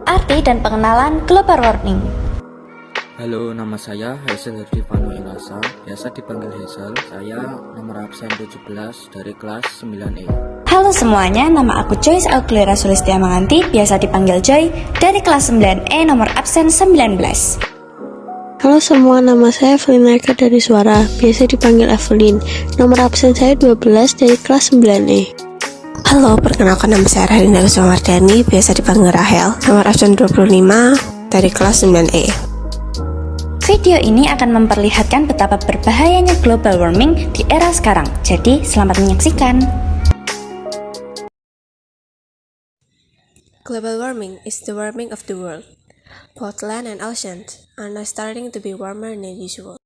Arti dan pengenalan global warming. Halo, nama saya Hazel Herdivano Elasa, biasa dipanggil Hazel. Saya nomor absen 17 dari kelas 9E. Halo semuanya, nama aku Joyce Auglera Sulistia Manganti, biasa dipanggil Joy, dari kelas 9E nomor absen 19. Halo semua, nama saya Evelyn Eka dari Suara, biasa dipanggil Evelyn. Nomor absen saya 12 dari kelas 9E. Halo, perkenalkan nama saya Rahlina Kusumardani, biasa dipanggil Rahel. Nomor absen 25 dari kelas 9E. Video ini akan memperlihatkan betapa berbahayanya global warming di era sekarang. Jadi, selamat menyaksikan. Global warming is the warming of the world. Both land and oceans are now starting to be warmer than usual.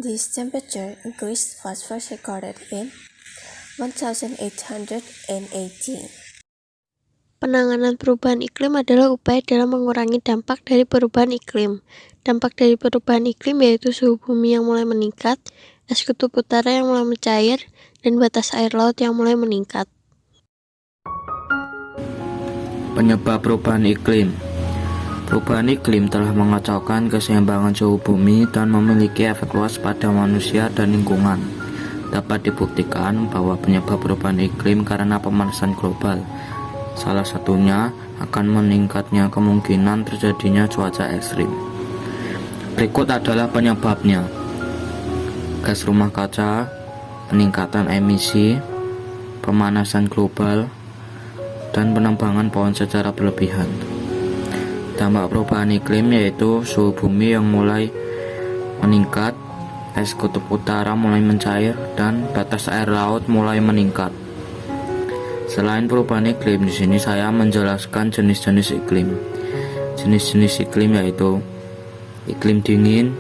This temperature increase was first recorded in 1818. Penanganan perubahan iklim adalah upaya dalam mengurangi dampak dari perubahan iklim. Dampak dari perubahan iklim yaitu suhu bumi yang mulai meningkat, es kutub utara yang mulai mencair, dan batas air laut yang mulai meningkat. Penyebab perubahan iklim. Perubahan iklim telah mengacaukan keseimbangan suhu bumi dan memiliki efek luas pada manusia dan lingkungan. Dapat dibuktikan bahwa penyebab perubahan iklim karena pemanasan global. Salah satunya akan meningkatnya kemungkinan terjadinya cuaca ekstrim. Berikut adalah penyebabnya: gas rumah kaca, peningkatan emisi, pemanasan global, dan penebangan pohon secara berlebihan. Dampak perubahan iklim yaitu suhu bumi yang mulai meningkat, es kutub utara mulai mencair, dan batas air laut mulai meningkat. Selain perubahan iklim, di sini saya menjelaskan jenis-jenis iklim. Jenis-jenis iklim yaitu iklim dingin,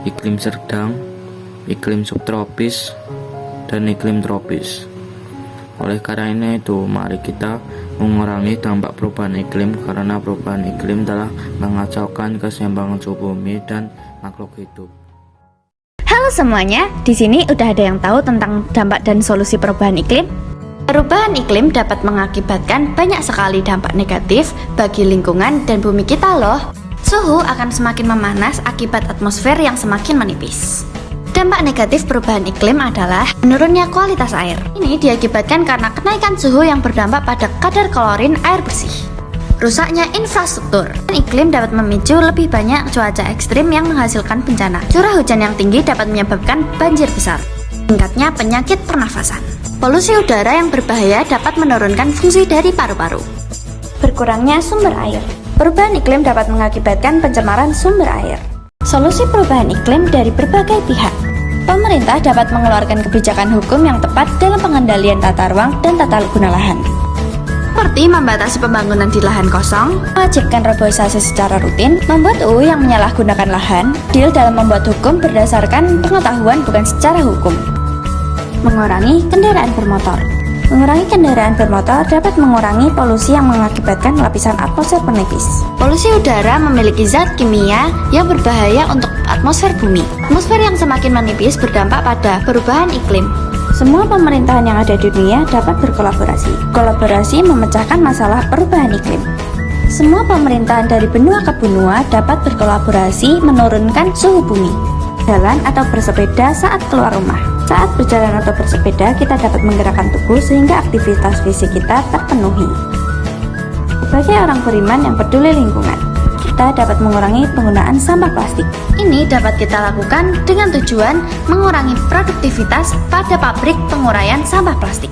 iklim sedang, iklim subtropis, dan iklim tropis. Oleh karena itu, mari kita mengurangi dampak perubahan iklim karena perubahan iklim telah mengacaukan keseimbangan suhu bumi dan makhluk hidup. Halo semuanya, di sini udah ada yang tahu tentang dampak dan solusi perubahan iklim? Perubahan iklim dapat mengakibatkan banyak sekali dampak negatif bagi lingkungan dan bumi kita loh. Suhu akan semakin memanas akibat atmosfer yang semakin menipis. Dampak negatif perubahan iklim adalah menurunnya kualitas air. Ini diakibatkan karena kenaikan suhu yang berdampak pada kadar klorin air bersih. Rusaknya infrastruktur. Iklim dapat memicu lebih banyak cuaca ekstrim yang menghasilkan bencana. Curah hujan yang tinggi dapat menyebabkan banjir besar. Meningkatnya penyakit pernafasan. Polusi udara yang berbahaya dapat menurunkan fungsi dari paru-paru. Berkurangnya sumber air. Perubahan iklim dapat mengakibatkan pencemaran sumber air. Solusi perubahan iklim dari berbagai pihak. Pemerintah dapat mengeluarkan kebijakan hukum yang tepat dalam pengendalian tata ruang dan tata guna lahan. Seperti membatasi pembangunan di lahan kosong, mewajibkan reboisasi secara rutin, membuat UU yang menyalahgunakan lahan, adil dalam membuat hukum berdasarkan pengetahuan bukan secara hukum. Mengurangi kendaraan bermotor. Mengurangi kendaraan bermotor dapat mengurangi polusi yang mengakibatkan lapisan atmosfer penipis. Polusi udara memiliki zat kimia yang berbahaya untuk atmosfer bumi. Atmosfer yang semakin menipis berdampak pada perubahan iklim. Semua pemerintahan yang ada di dunia dapat berkolaborasi. Kolaborasi memecahkan masalah perubahan iklim. Semua pemerintahan dari benua ke benua dapat berkolaborasi menurunkan suhu bumi. Jalan atau bersepeda saat keluar rumah. Saat berjalan atau bersepeda, kita dapat menggerakkan tubuh sehingga aktivitas fisik kita terpenuhi. Sebagai orang beriman yang peduli lingkungan, kita dapat mengurangi penggunaan sampah plastik. Ini dapat kita lakukan dengan tujuan mengurangi produktivitas pada pabrik penguraian sampah plastik.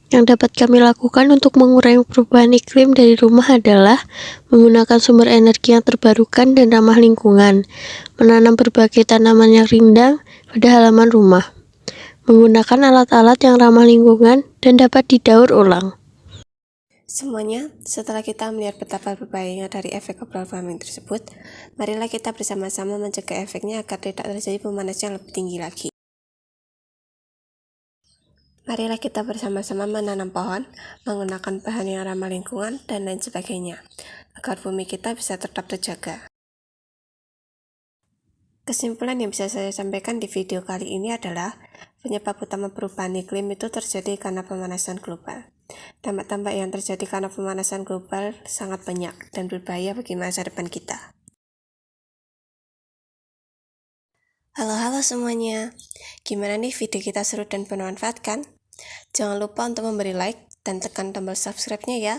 Yang dapat kami lakukan untuk mengurangi perubahan iklim dari rumah adalah menggunakan sumber energi yang terbarukan dan ramah lingkungan, menanam berbagai tanaman yang rindang pada halaman rumah, menggunakan alat-alat yang ramah lingkungan dan dapat didaur ulang. Semuanya, setelah kita melihat betapa berbahayanya dari efek global warming tersebut, marilah kita bersama-sama mencegah efeknya agar tidak terjadi pemanasan yang lebih tinggi lagi. Marilah kita bersama-sama menanam pohon, menggunakan bahan yang ramah lingkungan, dan lain sebagainya, agar bumi kita bisa tetap terjaga. Kesimpulan yang bisa saya sampaikan di video kali ini adalah penyebab utama perubahan iklim itu terjadi karena pemanasan global. Dampak-dampak yang terjadi karena pemanasan global sangat banyak dan berbahaya bagi masa depan kita. Halo semuanya, gimana nih video kita seru dan bermanfaat kan? Jangan lupa untuk memberi like dan tekan tombol subscribe-nya ya.